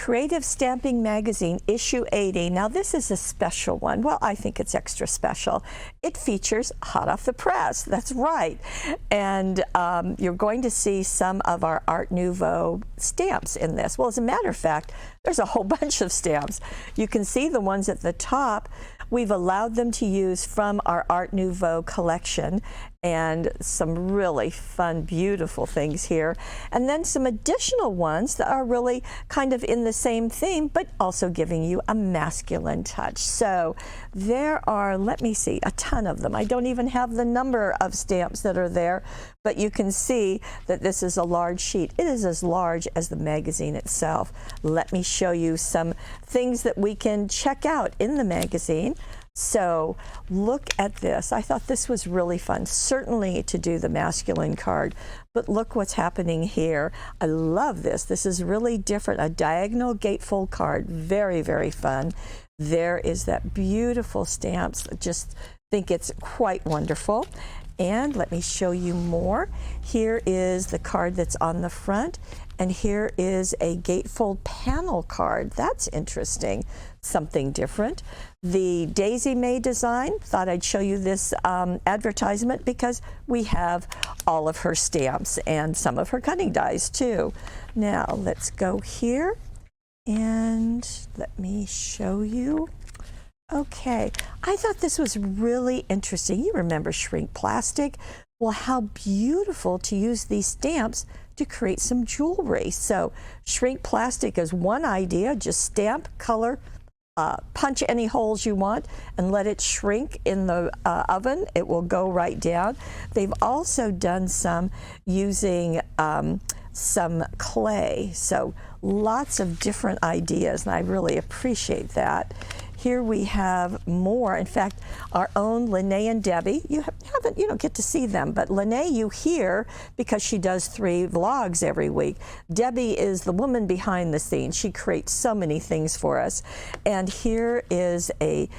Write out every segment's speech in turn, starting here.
Creative Stamping Magazine, issue 80. Now this is a special one. Well, I think it's extra special. It features hot off the press. That's right. And you're going to see some of our Art Nouveau stamps in this. Well, as a matter of fact, there's a whole bunch of stamps. You can see the ones at the top. We've allowed them to use from our Art Nouveau collection, and some really fun, beautiful things here. And then some additional ones that are really kind of in the same theme, but also giving you a masculine touch. So there are, let me see, a ton of them. I don't even have the number of stamps that are there, but you can see that this is a large sheet. It is as large as the magazine itself. Let me show you some things that we can check out in the magazine. So look at this. I thought this was really fun, certainly to do the masculine card, but look what's happening here. I love this. This is really different, a diagonal gatefold card. Very, very fun. There is that beautiful stamps. Just think it's quite wonderful. And let me show you more. Here is the card that's on the front, and here is a gatefold panel card. That's interesting, something different. The Daisy May design, thought I'd show you this advertisement because we have all of her stamps and some of her cutting dies too. Now let's go here and let me show you. Okay, I thought this was really interesting. You remember shrink plastic? Well, how beautiful to use these stamps to create some jewelry. So shrink plastic is one idea. Just stamp, color, punch any holes you want and let it shrink in the oven. It will go right down. They've also done some using some clay. So lots of different ideas, and I really appreciate that. Here we have more. In fact, our own Lene and Debbie. You don't get to see them, but Lene you hear because she does 3 vlogs every week. Debbie is the woman behind the scenes. She creates so many things for us. And here is a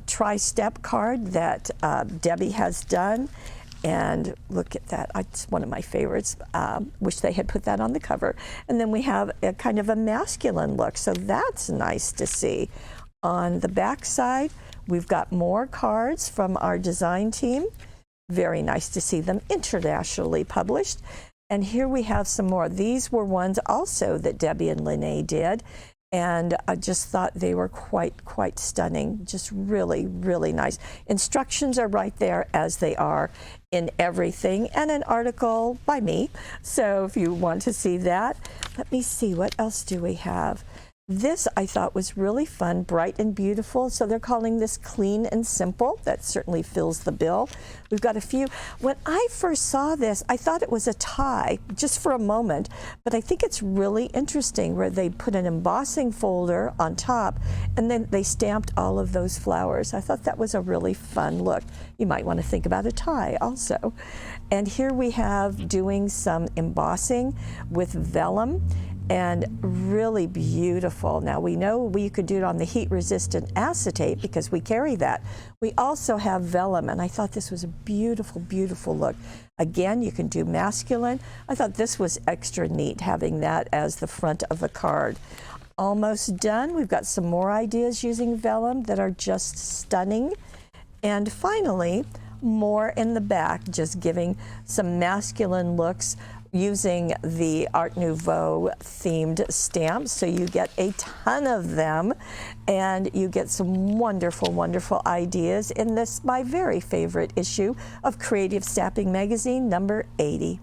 tri-step card that Debbie has done. And look at that, it's one of my favorites. Wish they had put that on the cover. And then we have a kind of a masculine look, so that's nice to see. On the back side, we've got more cards from our design team. Very nice to see them internationally published. And here we have some more. These were ones also that Debbie and Lene did. And I just thought they were quite stunning. Just really, really nice. Instructions are right there as they are in everything, and an article by me. So if you want to see that, let me see, what else do we have? This I thought was really fun, bright and beautiful. So they're calling this clean and simple. That certainly fills the bill. We've got a few. When I first saw this, I thought it was a tie, just for a moment, but I think it's really interesting where they put an embossing folder on top and then they stamped all of those flowers. I thought that was a really fun look. You might want to think about a tie also. And here we have doing some embossing with vellum, and really beautiful. Now we know we could do it on the heat-resistant acetate because we carry that. We also have vellum, and I thought this was a beautiful, beautiful look. Again, you can do masculine. I thought this was extra neat, having that as the front of the card. Almost done. We've got some more ideas using vellum that are just stunning. And finally, more in the back, just giving some masculine looks using the Art Nouveau themed stamps. So you get a ton of them, and you get some wonderful, wonderful ideas in this, my very favorite issue of Creative Stamping Magazine, number 80.